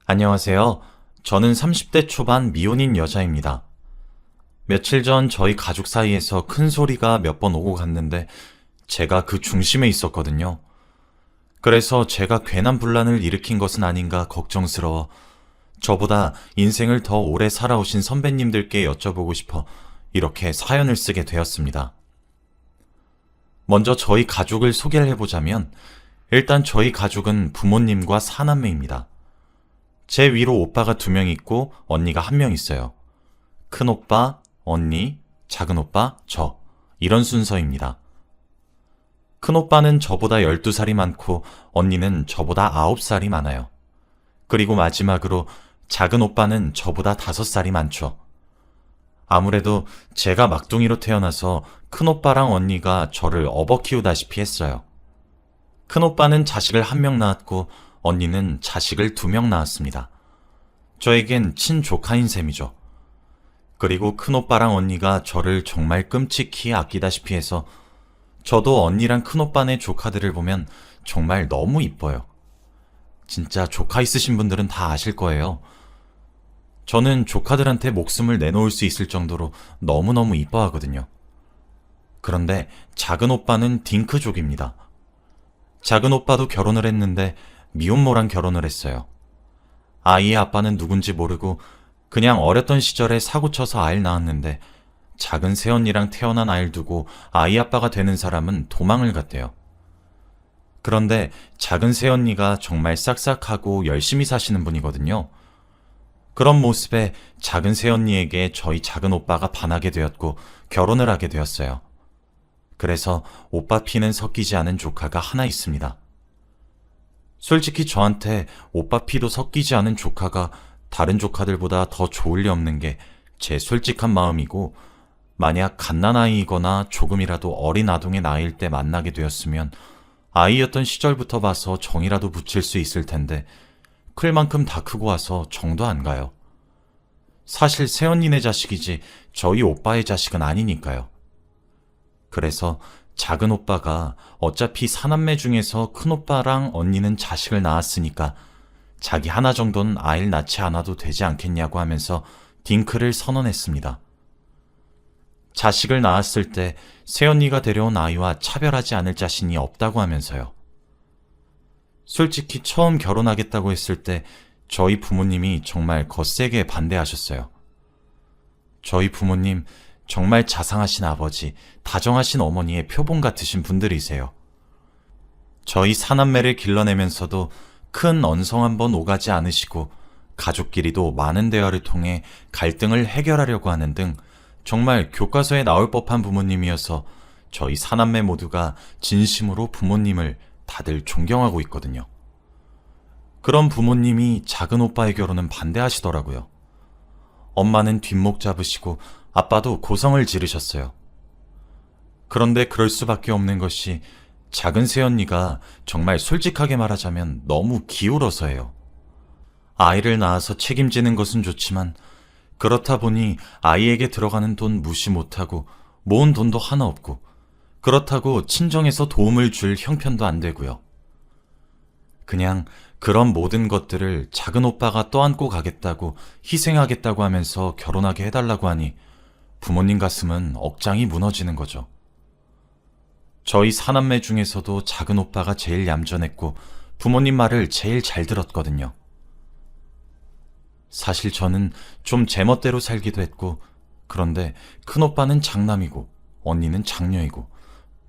안녕하세요. 저는 30대 초반 미혼인 여자입니다. 며칠 전 저희 가족 사이에서 큰 소리가 몇 번 오고 갔는데 제가 그 중심에 있었거든요. 그래서 제가 괜한 분란을 일으킨 것은 아닌가 걱정스러워 저보다 인생을 더 오래 살아오신 선배님들께 여쭤보고 싶어 이렇게 사연을 쓰게 되었습니다. 먼저 저희 가족을 소개를 해보자면 일단 저희 가족은 부모님과 사남매입니다. 제 위로 오빠가 2명 있고 언니가 1명 있어요. 큰 오빠, 언니, 작은 오빠, 저. 이런 순서입니다. 큰 오빠는 저보다 12살이 많고 언니는 저보다 9살이 많아요. 그리고 마지막으로 작은 오빠는 저보다 5살이 많죠. 아무래도 제가 막둥이로 태어나서 큰 오빠랑 언니가 저를 업어 키우다시피 했어요. 큰 오빠는 자식을 1명 낳았고 언니는 자식을 2명 낳았습니다. 저에겐 친조카인 셈이죠. 그리고 큰오빠랑 언니가 저를 정말 끔찍히 아끼다시피 해서 저도 언니랑 큰오빠네 조카들을 보면 정말 너무 이뻐요. 진짜 조카 있으신 분들은 다 아실 거예요. 저는 조카들한테 목숨을 내놓을 수 있을 정도로 너무너무 이뻐하거든요. 그런데 작은 오빠는 딩크족입니다. 작은 오빠도 결혼을 했는데 미혼모랑 결혼을 했어요. 아이의 아빠는 누군지 모르고 그냥 어렸던 시절에 사고쳐서 아이를 낳았는데 작은 새언니랑 태어난 아이를 두고 아이 아빠가 되는 사람은 도망을 갔대요. 그런데 작은 새언니가 정말 싹싹하고 열심히 사시는 분이거든요. 그런 모습에 작은 새언니에게 저희 작은 오빠가 반하게 되었고 결혼을 하게 되었어요. 그래서 오빠 피는 섞이지 않은 조카가 하나 있습니다. 솔직히 저한테 오빠 피도 섞이지 않은 조카가 다른 조카들보다 더 좋을 리 없는 게 제 솔직한 마음이고, 만약 갓난아이이거나 조금이라도 어린 아동의 나이일 때 만나게 되었으면 아이였던 시절부터 봐서 정이라도 붙일 수 있을 텐데 클 만큼 다 크고 와서 정도 안 가요. 사실 새언니네 자식이지 저희 오빠의 자식은 아니니까요. 그래서 작은 오빠가 어차피 사남매 중에서 큰 오빠랑 언니는 자식을 낳았으니까 자기 하나 정도는 아이를 낳지 않아도 되지 않겠냐고 하면서 딩크를 선언했습니다. 자식을 낳았을 때 새언니가 데려온 아이와 차별하지 않을 자신이 없다고 하면서요. 솔직히 처음 결혼하겠다고 했을 때 저희 부모님이 정말 거세게 반대하셨어요. 저희 부모님 정말 자상하신 아버지, 다정하신 어머니의 표본 같으신 분들이세요. 저희 사남매를 길러내면서도 큰 언성 한번 오가지 않으시고 가족끼리도 많은 대화를 통해 갈등을 해결하려고 하는 등 정말 교과서에 나올 법한 부모님이어서 저희 사남매 모두가 진심으로 부모님을 다들 존경하고 있거든요. 그런 부모님이 작은 오빠의 결혼은 반대하시더라고요. 엄마는 뒷목 잡으시고 아빠도 고성을 지르셨어요. 그런데 그럴 수밖에 없는 것이 작은 새언니가 정말 솔직하게 말하자면 너무 기울어서예요. 아이를 낳아서 책임지는 것은 좋지만 그렇다 보니 아이에게 들어가는 돈 무시 못하고 모은 돈도 하나 없고 그렇다고 친정에서 도움을 줄 형편도 안 되고요. 그냥 그런 모든 것들을 작은 오빠가 떠안고 가겠다고 희생하겠다고 하면서 결혼하게 해달라고 하니 부모님 가슴은 억장이 무너지는 거죠. 저희 사남매 중에서도 작은 오빠가 제일 얌전했고 부모님 말을 제일 잘 들었거든요. 사실 저는 좀 제멋대로 살기도 했고, 그런데 큰 오빠는 장남이고 언니는 장녀이고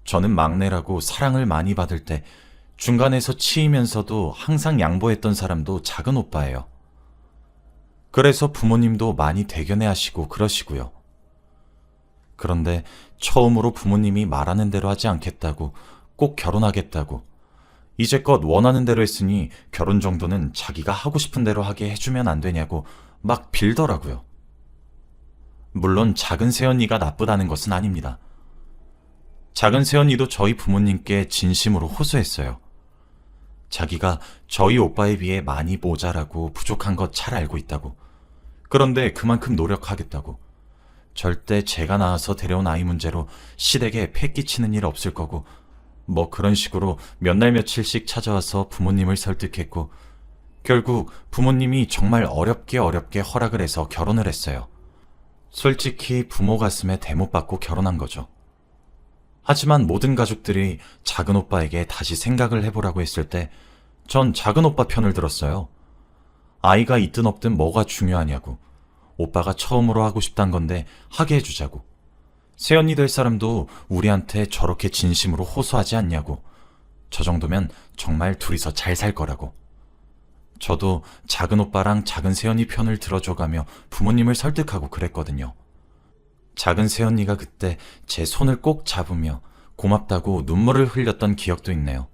저는 막내라고 사랑을 많이 받을 때 중간에서 치이면서도 항상 양보했던 사람도 작은 오빠예요. 그래서 부모님도 많이 대견해 하시고 그러시고요. 그런데 처음으로 부모님이 말하는 대로 하지 않겠다고, 꼭 결혼하겠다고, 이제껏 원하는 대로 했으니 결혼 정도는 자기가 하고 싶은 대로 하게 해주면 안 되냐고 막 빌더라고요. 물론 작은 새언니가 나쁘다는 것은 아닙니다. 작은 새언니도 저희 부모님께 진심으로 호소했어요. 자기가 저희 오빠에 비해 많이 모자라고 부족한 것 잘 알고 있다고. 그런데 그만큼 노력하겠다고. 절대 제가 낳아서 데려온 아이 문제로 시댁에 패 끼치는 일 없을 거고, 뭐 그런 식으로 몇 날 며칠씩 찾아와서 부모님을 설득했고, 결국 부모님이 정말 어렵게 허락을 해서 결혼을 했어요. 솔직히 부모 가슴에 대못 받고 결혼한 거죠. 하지만 모든 가족들이 작은 오빠에게 다시 생각을 해보라고 했을 때 전 작은 오빠 편을 들었어요. 아이가 있든 없든 뭐가 중요하냐고. 오빠가 처음으로 하고 싶단 건데 하게 해주자고. 새언니 될 사람도 우리한테 저렇게 진심으로 호소하지 않냐고. 저 정도면 정말 둘이서 잘 살 거라고. 저도 작은 오빠랑 작은 새언니 편을 들어줘가며 부모님을 설득하고 그랬거든요. 작은 새언니가 그때 제 손을 꼭 잡으며 고맙다고 눈물을 흘렸던 기억도 있네요.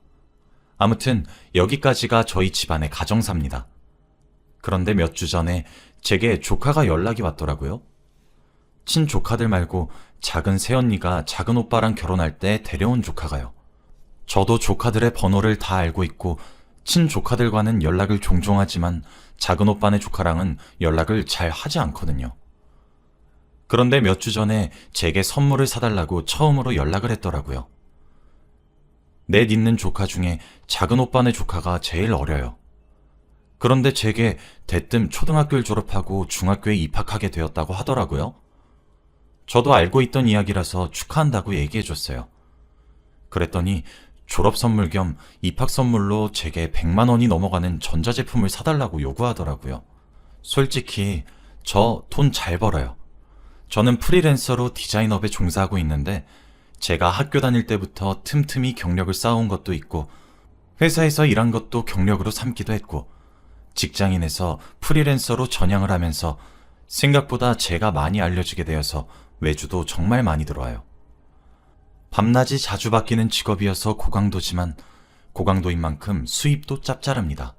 아무튼 여기까지가 저희 집안의 가정사입니다. 그런데 몇 주 전에 제게 조카가 연락이 왔더라고요. 친조카들 말고 작은 새언니가 작은 오빠랑 결혼할 때 데려온 조카가요. 저도 조카들의 번호를 다 알고 있고 친조카들과는 연락을 종종 하지만 작은 오빠네 조카랑은 연락을 잘 하지 않거든요. 그런데 몇 주 전에 제게 선물을 사달라고 처음으로 연락을 했더라고요. 넷 있는 조카 중에 작은 오빠네 조카가 제일 어려요. 그런데 제게 대뜸 초등학교를 졸업하고 중학교에 입학하게 되었다고 하더라고요. 저도 알고 있던 이야기라서 축하한다고 얘기해줬어요. 그랬더니 졸업 선물 겸 입학 선물로 제게 100만 원이 넘어가는 전자제품을 사달라고 요구하더라고요. 솔직히 저 돈 잘 벌어요. 저는 프리랜서로 디자인업에 종사하고 있는데 제가 학교 다닐 때부터 틈틈이 경력을 쌓아온 것도 있고 회사에서 일한 것도 경력으로 삼기도 했고 직장인에서 프리랜서로 전향을 하면서 생각보다 제가 많이 알려지게 되어서 외주도 정말 많이 들어와요. 밤낮이 자주 바뀌는 직업이어서 고강도지만 고강도인 만큼 수입도 짭짤합니다.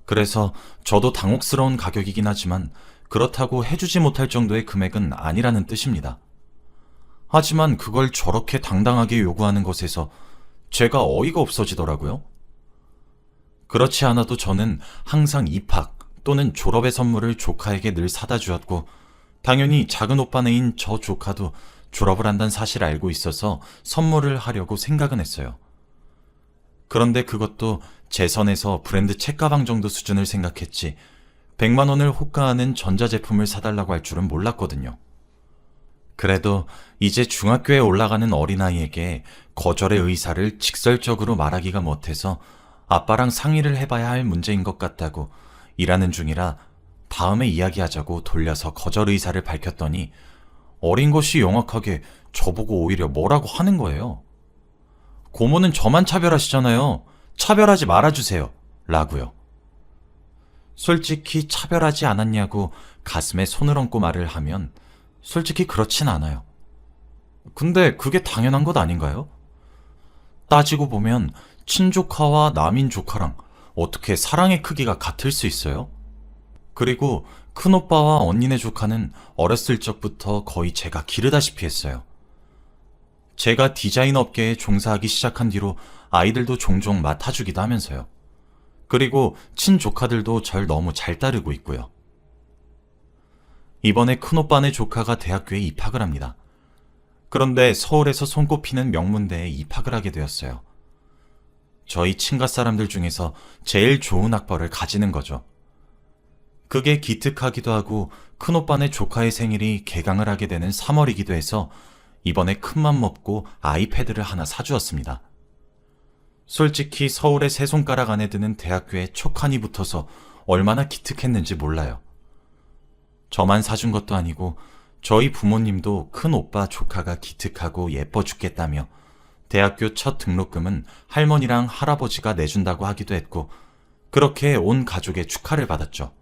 그래서 저도 당혹스러운 가격이긴 하지만 그렇다고 해주지 못할 정도의 금액은 아니라는 뜻입니다. 하지만 그걸 저렇게 당당하게 요구하는 것에서 제가 어이가 없어지더라고요. 그렇지 않아도 저는 항상 입학 또는 졸업의 선물을 조카에게 늘 사다 주었고 당연히 작은 오빠네인 저 조카도 졸업을 한다는 사실을 알고 있어서 선물을 하려고 생각은 했어요. 그런데 그것도 제 선에서 브랜드 책가방 정도 수준을 생각했지 100만 원을 호가하는 전자제품을 사달라고 할 줄은 몰랐거든요. 그래도 이제 중학교에 올라가는 어린아이에게 거절의 의사를 직설적으로 말하기가 못해서 아빠랑 상의를 해봐야 할 문제인 것 같다고 일하는 중이라 다음에 이야기하자고 돌려서 거절 의사를 밝혔더니 어린 것이 영악하게 저보고 오히려 뭐라고 하는 거예요. 고모는 저만 차별하시잖아요. 차별하지 말아주세요. 라고요. 솔직히 차별하지 않았냐고 가슴에 손을 얹고 말을 하면 솔직히 그렇진 않아요. 근데 그게 당연한 것 아닌가요? 따지고 보면 친조카와 남인 조카랑 어떻게 사랑의 크기가 같을 수 있어요? 그리고 큰오빠와 언니네 조카는 어렸을 적부터 거의 제가 기르다시피 했어요. 제가 디자인 업계에 종사하기 시작한 뒤로 아이들도 종종 맡아주기도 하면서요. 그리고 친조카들도 절 너무 잘 따르고 있고요. 이번에 큰오빠네 조카가 대학교에 입학을 합니다. 그런데 서울에서 손꼽히는 명문대에 입학을 하게 되었어요. 저희 친가 사람들 중에서 제일 좋은 학벌을 가지는 거죠. 그게 기특하기도 하고 큰오빠네 조카의 생일이 개강을 하게 되는 3월이기도 해서 이번에 큰맘 먹고 아이패드를 하나 사주었습니다. 솔직히 서울의 세 손가락 안에 드는 대학교에 촉한이 붙어서 얼마나 기특했는지 몰라요. 저만 사준 것도 아니고 저희 부모님도 큰 오빠 조카가 기특하고 예뻐 죽겠다며 대학교 첫 등록금은 할머니랑 할아버지가 내준다고 하기도 했고 그렇게 온 가족의 축하를 받았죠.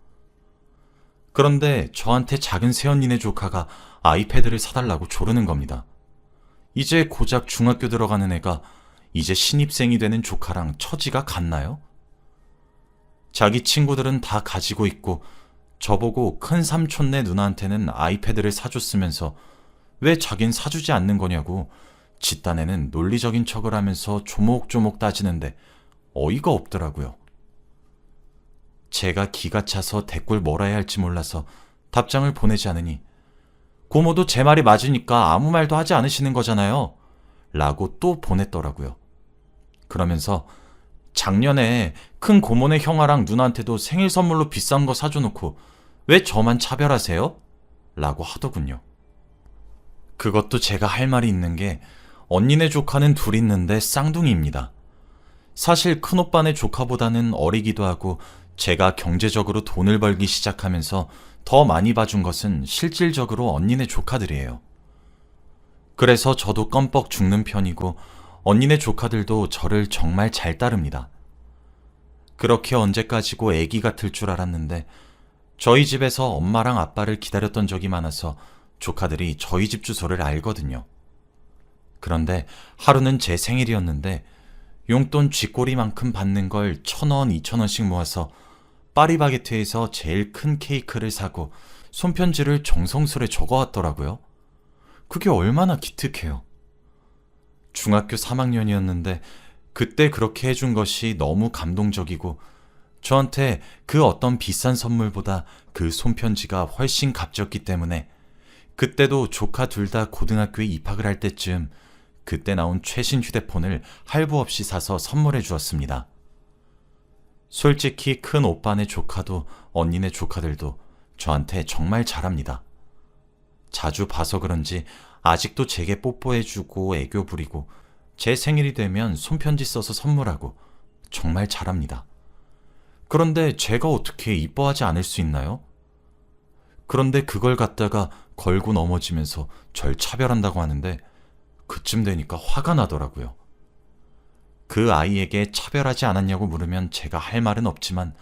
그런데 저한테 작은 새언니네 조카가 아이패드를 사달라고 조르는 겁니다. 이제 고작 중학교 들어가는 애가 이제 신입생이 되는 조카랑 처지가 같나요? 자기 친구들은 다 가지고 있고 저보고 큰 삼촌네 누나한테는 아이패드를 사줬으면서 왜 자긴 사주지 않는 거냐고 지 딴에는 논리적인 척을 하면서 조목조목 따지는데 어이가 없더라고요. 제가 기가 차서 댓글 뭐라 해야 할지 몰라서 답장을 보내지 않으니 고모도 제 말이 맞으니까 아무 말도 하지 않으시는 거잖아요. 라고 또 보냈더라고요. 그러면서 작년에 큰 고모네 형아랑 누나한테도 생일 선물로 비싼 거 사줘놓고 왜 저만 차별하세요? 라고 하더군요. 그것도 제가 할 말이 있는 게 언니네 조카는 둘 있는데 쌍둥이입니다. 사실 큰오빠네 조카보다는 어리기도 하고 제가 경제적으로 돈을 벌기 시작하면서 더 많이 봐준 것은 실질적으로 언니네 조카들이에요. 그래서 저도 껌뻑 죽는 편이고 언니네 조카들도 저를 정말 잘 따릅니다. 그렇게 언제까지고 애기 같을 줄 알았는데 저희 집에서 엄마랑 아빠를 기다렸던 적이 많아서 조카들이 저희 집 주소를 알거든요. 그런데 하루는 제 생일이었는데 용돈 쥐꼬리만큼 받는 걸 1,000원, 2,000원씩 모아서 파리바게트에서 제일 큰 케이크를 사고 손편지를 정성스레 적어왔더라고요. 그게 얼마나 기특해요. 중학교 3학년이었는데 그때 그렇게 해준 것이 너무 감동적이고 저한테 그 어떤 비싼 선물보다 그 손편지가 훨씬 값졌기 때문에 그때도 조카 둘 다 고등학교에 입학을 할 때쯤 그때 나온 최신 휴대폰을 할부 없이 사서 선물해 주었습니다. 솔직히 큰 오빠네 조카도 언니네 조카들도 저한테 정말 잘합니다. 자주 봐서 그런지 아직도 제게 뽀뽀해주고 애교 부리고 제 생일이 되면 손편지 써서 선물하고 정말 잘합니다. 그런데 제가 어떻게 이뻐하지 않을 수 있나요? 그런데 그걸 갖다가 걸고 넘어지면서 절 차별한다고 하는데 그쯤 되니까 화가 나더라고요. 그 아이에게 차별하지 않았냐고 물으면 제가 할 말은 없지만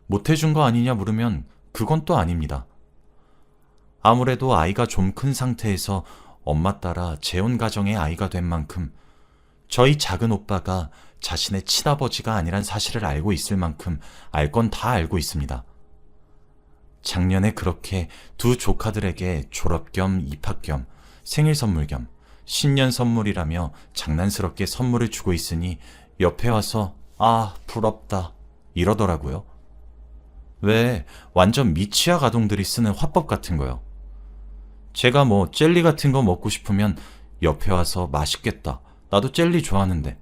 못해준 거 아니냐 물으면 그건 또 아닙니다. 아무래도 아이가 좀 큰 상태에서 엄마 따라 재혼 가정의 아이가 된 만큼 저희 작은 오빠가 자신의 친아버지가 아니란 사실을 알고 있을 만큼 알 건 다 알고 있습니다. 작년에 그렇게 두 조카들에게 졸업 겸 입학 겸 생일 선물 겸 신년 선물이라며 장난스럽게 선물을 주고 있으니 옆에 와서 아, 부럽다 이러더라고요. 왜 완전 미취학 아동들이 쓰는 화법 같은 거요. 제가 뭐 젤리 같은 거 먹고 싶으면 옆에 와서 맛있겠다. 나도 젤리 좋아하는데.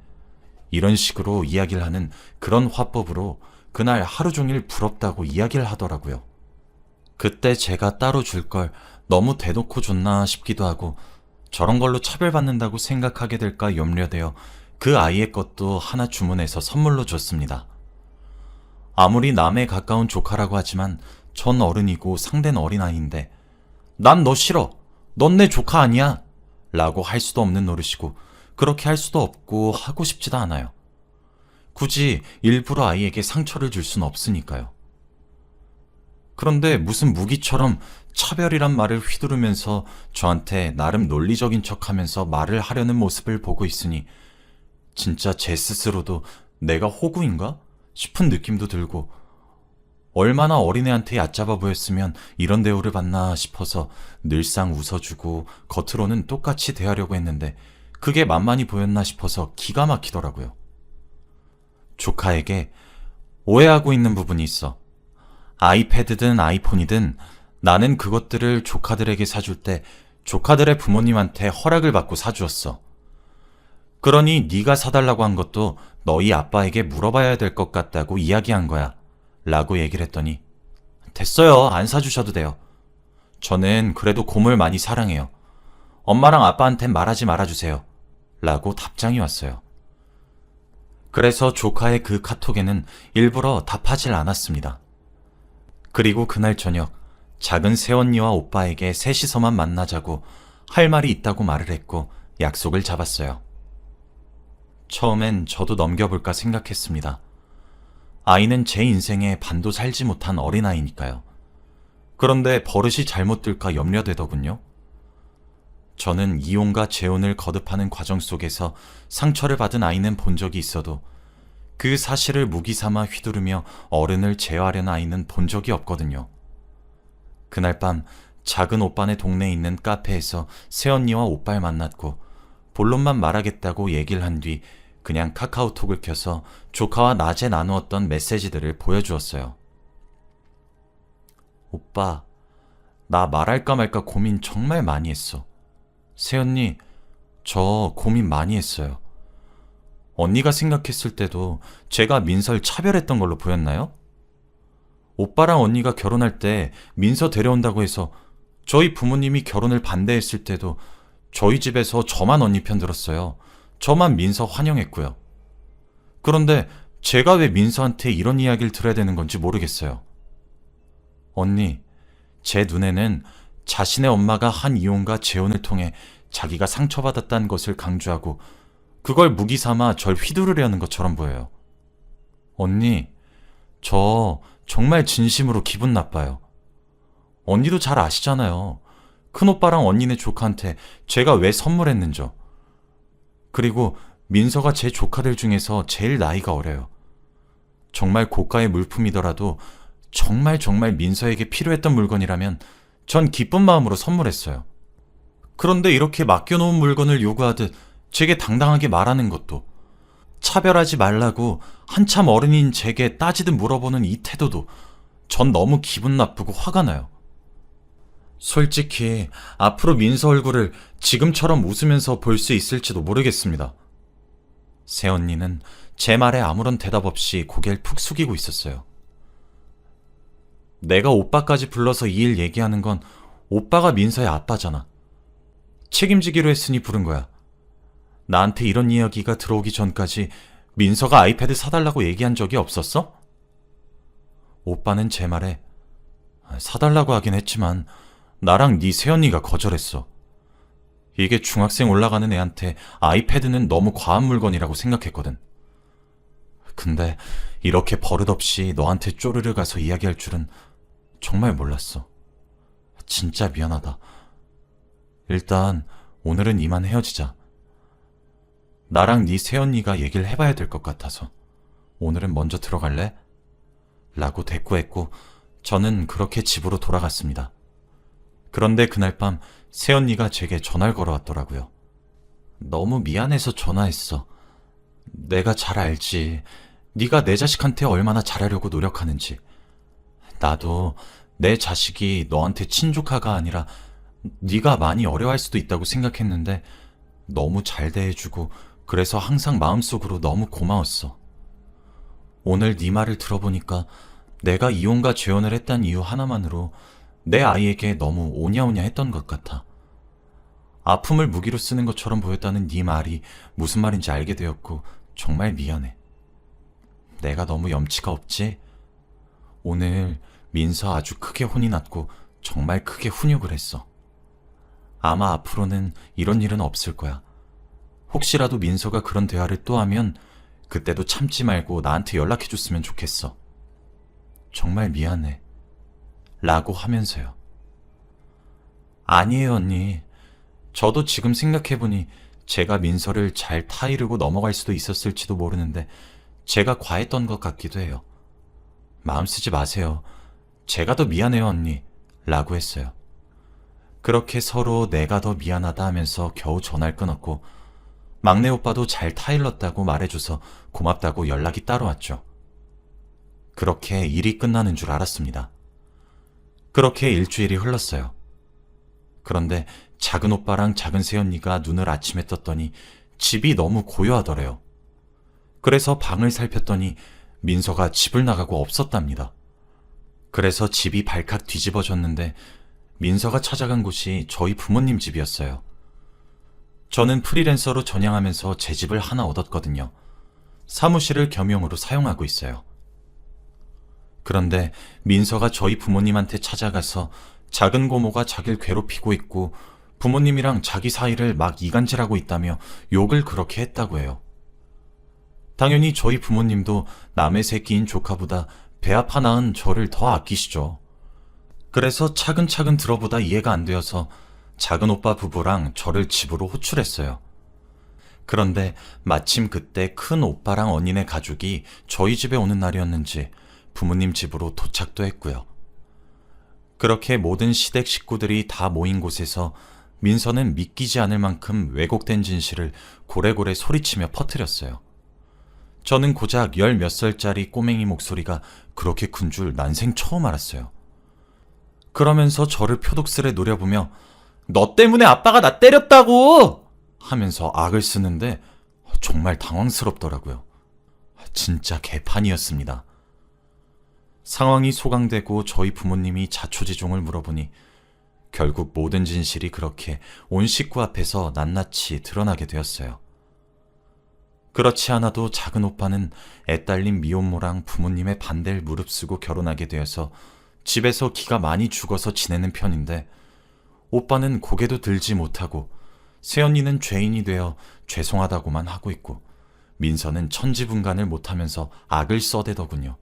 이런 식으로 이야기를 하는 그런 화법으로 그날 하루 종일 부럽다고 이야기를 하더라고요. 그때 제가 따로 줄 걸 너무 대놓고 줬나 싶기도 하고 저런 걸로 차별받는다고 생각하게 될까 염려되어 그 아이의 것도 하나 주문해서 선물로 줬습니다. 아무리 남에 가까운 조카라고 하지만 전 어른이고 상대는 어린아이인데 난 너 싫어. 넌 내 조카 아니야. 라고 할 수도 없는 노릇이고 그렇게 할 수도 없고 하고 싶지도 않아요. 굳이 일부러 아이에게 상처를 줄 수는 없으니까요. 그런데 무슨 무기처럼 차별이란 말을 휘두르면서 저한테 나름 논리적인 척하면서 말을 하려는 모습을 보고 있으니 진짜 제 스스로도 내가 호구인가 싶은 느낌도 들고 얼마나 어린애한테 얕잡아 보였으면 이런 대우를 받나 싶어서 늘상 웃어주고 겉으로는 똑같이 대하려고 했는데 그게 만만히 보였나 싶어서 기가 막히더라고요. 조카에게 오해하고 있는 부분이 있어. 아이패드든 아이폰이든 나는 그것들을 조카들에게 사줄 때 조카들의 부모님한테 허락을 받고 사주었어. 그러니 네가 사달라고 한 것도 너희 아빠에게 물어봐야 될 것 같다고 이야기한 거야. 라고 얘기를 했더니 됐어요. 안 사주셔도 돼요. 저는 그래도 곰을 많이 사랑해요. 엄마랑 아빠한텐 말하지 말아주세요. 라고 답장이 왔어요. 그래서 조카의 그 카톡에는 일부러 답하질 않았습니다. 그리고 그날 저녁 작은 새언니와 오빠에게 셋이서만 만나자고 할 말이 있다고 말을 했고 약속을 잡았어요. 처음엔 저도 넘겨볼까 생각했습니다. 아이는 제 인생에 반도 살지 못한 어린아이니까요. 그런데 버릇이 잘못 들까 염려되더군요. 저는 이혼과 재혼을 거듭하는 과정 속에서 상처를 받은 아이는 본 적이 있어도 그 사실을 무기 삼아 휘두르며 어른을 제어하려는 아이는 본 적이 없거든요. 그날 밤 작은 오빠네 동네에 있는 카페에서 새언니와 오빠를 만났고 본론만 말하겠다고 얘기를 한 뒤 그냥 카카오톡을 켜서 조카와 낮에 나누었던 메시지들을 보여주었어요. 오빠, 나 말할까 말까 고민 정말 많이 했어. 새언니, 저 고민 많이 했어요. 언니가 생각했을 때도 제가 민서를 차별했던 걸로 보였나요? 오빠랑 언니가 결혼할 때 민서 데려온다고 해서 저희 부모님이 결혼을 반대했을 때도 저희 집에서 저만 언니 편 들었어요. 저만 민서 환영했고요. 그런데 제가 왜 민서한테 이런 이야기를 들어야 되는 건지 모르겠어요. 언니, 제 눈에는 자신의 엄마가 한 이혼과 재혼을 통해 자기가 상처받았다는 것을 강조하고 그걸 무기 삼아 절 휘두르려는 것처럼 보여요. 언니, 저 정말 진심으로 기분 나빠요. 언니도 잘 아시잖아요. 큰오빠랑 언니네 조카한테 제가 왜 선물했는죠. 그리고 민서가 제 조카들 중에서 제일 나이가 어려요. 정말 고가의 물품이더라도 정말 민서에게 필요했던 물건이라면 전 기쁜 마음으로 선물했어요. 그런데 이렇게 맡겨놓은 물건을 요구하듯 제게 당당하게 말하는 것도, 차별하지 말라고 한참 어른인 제게 따지듯 물어보는 이 태도도 전 너무 기분 나쁘고 화가 나요. 솔직히 앞으로 민서 얼굴을 지금처럼 웃으면서 볼 수 있을지도 모르겠습니다. 새언니는 제 말에 아무런 대답 없이 고개를 푹 숙이고 있었어요. 내가 오빠까지 불러서 이 일 얘기하는 건 오빠가 민서의 아빠잖아. 책임지기로 했으니 부른 거야. 나한테 이런 이야기가 들어오기 전까지 민서가 아이패드 사달라고 얘기한 적이 없었어? 오빠는 제 말에 사달라고 하긴 했지만 나랑 네 새언니가 거절했어. 이게 중학생 올라가는 애한테 아이패드는 너무 과한 물건이라고 생각했거든. 근데 이렇게 버릇없이 너한테 쪼르르 가서 이야기할 줄은 정말 몰랐어. 진짜 미안하다. 일단 오늘은 이만 헤어지자. 나랑 네 새언니가 얘기를 해봐야 될 것 같아서 오늘은 먼저 들어갈래? 라고 대꾸했고 저는 그렇게 집으로 돌아갔습니다. 그런데 그날 밤 새언니가 제게 전화를 걸어왔더라고요. 너무 미안해서 전화했어. 내가 잘 알지. 네가 내 자식한테 얼마나 잘하려고 노력하는지. 나도 내 자식이 너한테 친조카가 아니라 네가 많이 어려워할 수도 있다고 생각했는데 너무 잘 대해주고 그래서 항상 마음속으로 너무 고마웠어. 오늘 네 말을 들어보니까 내가 이혼과 재혼을 했단 이유 하나만으로 내 아이에게 너무 오냐오냐 했던 것 같아. 아픔을 무기로 쓰는 것처럼 보였다는 네 말이 무슨 말인지 알게 되었고 정말 미안해. 내가 너무 염치가 없지? 오늘 민서 아주 크게 혼이 났고 정말 크게 훈육을 했어. 아마 앞으로는 이런 일은 없을 거야. 혹시라도 민서가 그런 대화를 또 하면 그때도 참지 말고 나한테 연락해줬으면 좋겠어. 정말 미안해. 라고 하면서요. 아니에요, 언니. 저도 지금 생각해보니 제가 민서를 잘 타이르고 넘어갈 수도 있었을지도 모르는데 제가 과했던 것 같기도 해요. 마음 쓰지 마세요. 제가 더 미안해요, 언니. 라고 했어요. 그렇게 서로 내가 더 미안하다 하면서 겨우 전화를 끊었고 막내 오빠도 잘 타일렀다고 말해줘서 고맙다고 연락이 따로 왔죠. 그렇게 일이 끝나는 줄 알았습니다. 그렇게 일주일이 흘렀어요. 그런데 작은 오빠랑 작은 새언니가 눈을 아침에 떴더니 집이 너무 고요하더래요. 그래서 방을 살폈더니 민서가 집을 나가고 없었답니다. 그래서 집이 발칵 뒤집어졌는데 민서가 찾아간 곳이 저희 부모님 집이었어요. 저는 프리랜서로 전향하면서 제 집을 하나 얻었거든요. 사무실을 겸용으로 사용하고 있어요. 그런데 민서가 저희 부모님한테 찾아가서 작은 고모가 자기를 괴롭히고 있고 부모님이랑 자기 사이를 막 이간질하고 있다며 욕을 그렇게 했다고 해요. 당연히 저희 부모님도 남의 새끼인 조카보다 배 아파 낳은 저를 더 아끼시죠. 그래서 차근차근 들어보다 이해가 안 되어서 작은 오빠 부부랑 저를 집으로 호출했어요. 그런데 마침 그때 큰 오빠랑 언니네 가족이 저희 집에 오는 날이었는지 부모님 집으로 도착도 했고요. 그렇게 모든 시댁 식구들이 다 모인 곳에서 민서는 믿기지 않을 만큼 왜곡된 진실을 고래고래 소리치며 퍼뜨렸어요. 저는 고작 10몇 살짜리 꼬맹이 목소리가 그렇게 큰 줄 난생 처음 알았어요. 그러면서 저를 표독스레 노려보며 너 때문에 아빠가 나 때렸다고! 하면서 악을 쓰는데 정말 당황스럽더라고요. 진짜 개판이었습니다. 상황이 소강되고 저희 부모님이 자초지종을 물어보니 결국 모든 진실이 그렇게 온 식구 앞에서 낱낱이 드러나게 되었어요. 그렇지 않아도 작은 오빠는 애딸린 미혼모랑 부모님의 반대를 무릅쓰고 결혼하게 되어서 집에서 기가 많이 죽어서 지내는 편인데, 오빠는 고개도 들지 못하고 새언니는 죄인이 되어 죄송하다고만 하고 있고, 민서는 천지분간을 못하면서 악을 써대더군요.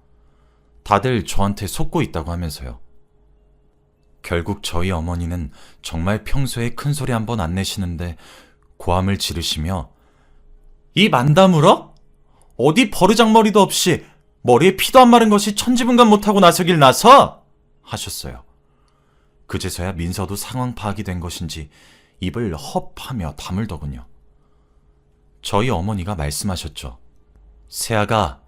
다들 저한테 속고 있다고 하면서요. 결국 저희 어머니는 정말 평소에 큰 소리 한번 안 내시는데 고함을 지르시며 이 만다물어? 어디 버르장머리도 없이 머리에 피도 안 마른 것이 천지분간 못하고 나서길 나서? 하셨어요. 그제서야 민서도 상황 파악이 된 것인지 입을 헙하며 다물더군요. 저희 어머니가 말씀하셨죠. 세아가,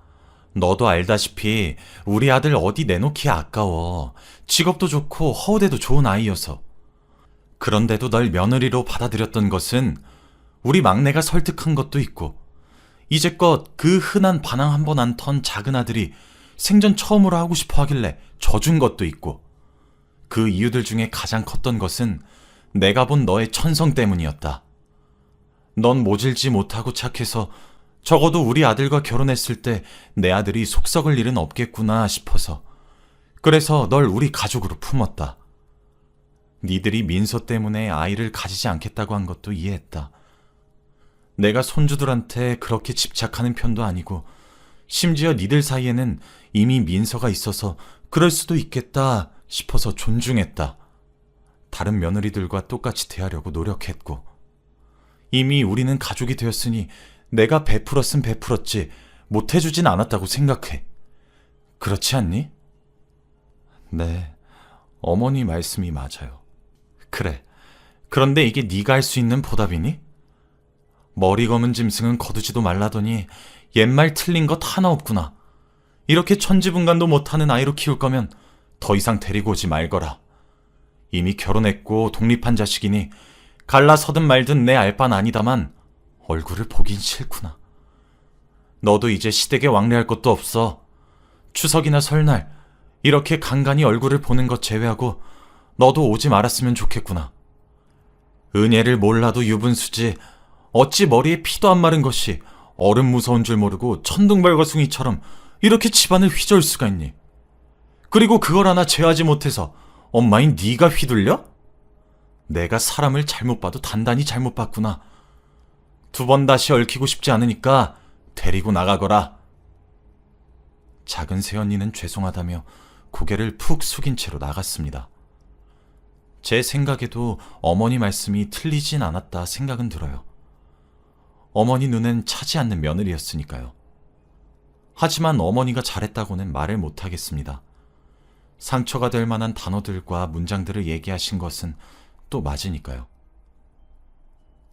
너도 알다시피 우리 아들 어디 내놓기에 아까워. 직업도 좋고 허우대도 좋은 아이여서. 그런데도 널 며느리로 받아들였던 것은 우리 막내가 설득한 것도 있고, 이제껏 그 흔한 반항 한 번 안 턴 작은 아들이 생전 처음으로 하고 싶어 하길래 져준 것도 있고, 그 이유들 중에 가장 컸던 것은 내가 본 너의 천성 때문이었다. 넌 모질지 못하고 착해서 적어도 우리 아들과 결혼했을 때 내 아들이 속 썩을 일은 없겠구나 싶어서, 그래서 널 우리 가족으로 품었다. 니들이 민서 때문에 아이를 가지지 않겠다고 한 것도 이해했다. 내가 손주들한테 그렇게 집착하는 편도 아니고, 심지어 니들 사이에는 이미 민서가 있어서 그럴 수도 있겠다 싶어서 존중했다. 다른 며느리들과 똑같이 대하려고 노력했고, 이미 우리는 가족이 되었으니 내가 베풀었음 베풀었지 못해주진 않았다고 생각해. 그렇지 않니? 네, 어머니 말씀이 맞아요. 그래, 그런데 이게 네가 할 수 있는 보답이니? 머리 검은 짐승은 거두지도 말라더니 옛말 틀린 것 하나 없구나. 이렇게 천지분간도 못하는 아이로 키울 거면 더 이상 데리고 오지 말거라. 이미 결혼했고 독립한 자식이니 갈라서든 말든 내 알 바는 아니다만 얼굴을 보긴 싫구나. 너도 이제 시댁에 왕래할 것도 없어. 추석이나 설날 이렇게 간간히 얼굴을 보는 것 제외하고 너도 오지 말았으면 좋겠구나. 은혜를 몰라도 유분수지 어찌 머리에 피도 안 마른 것이 어른 무서운 줄 모르고 천둥발거숭이처럼 이렇게 집안을 휘저을 수가 있니? 그리고 그걸 하나 제하지 못해서 엄마인 네가 휘둘려? 내가 사람을 잘못 봐도 단단히 잘못 봤구나. 두 번 다시 얽히고 싶지 않으니까 데리고 나가거라. 작은 새언니는 죄송하다며 고개를 푹 숙인 채로 나갔습니다. 제 생각에도 어머니 말씀이 틀리진 않았다 생각은 들어요. 어머니 눈엔 차지 않는 며느리였으니까요. 하지만 어머니가 잘했다고는 말을 못하겠습니다. 상처가 될 만한 단어들과 문장들을 얘기하신 것은 또 맞으니까요.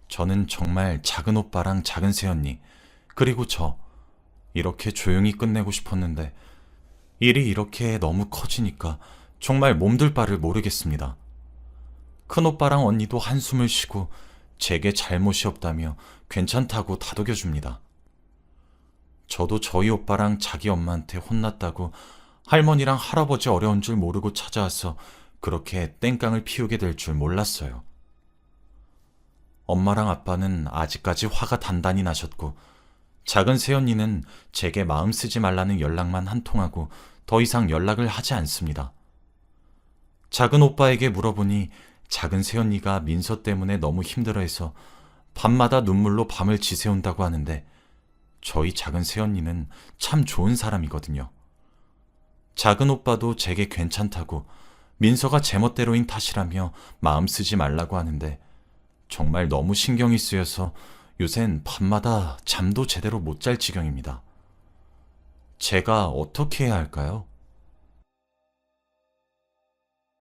저는 정말 작은 오빠랑 작은 새언니, 그리고 저 이렇게 조용히 끝내고 싶었는데 일이 이렇게 너무 커지니까 정말 몸둘 바를 모르겠습니다. 큰오빠랑 언니도 한숨을 쉬고 제게 잘못이 없다며 괜찮다고 다독여줍니다. 저도 저희 오빠랑 자기 엄마한테 혼났다고 할머니랑 할아버지 어려운 줄 모르고 찾아와서 그렇게 땡깡을 피우게 될 줄 몰랐어요. 엄마랑 아빠는 아직까지 화가 단단히 나셨고, 작은 새언니는 제게 마음 쓰지 말라는 연락만 한 통하고 더 이상 연락을 하지 않습니다. 작은 오빠에게 물어보니 작은 새언니가 민서 때문에 너무 힘들어해서 밤마다 눈물로 밤을 지새운다고 하는데, 저희 작은 새언니는 참 좋은 사람이거든요. 작은 오빠도 제게 괜찮다고 민서가 제멋대로인 탓이라며 마음 쓰지 말라고 하는데, 정말 너무 신경이 쓰여서 요샌 밤마다 잠도 제대로 못 잘 지경입니다. 제가 어떻게 해야 할까요?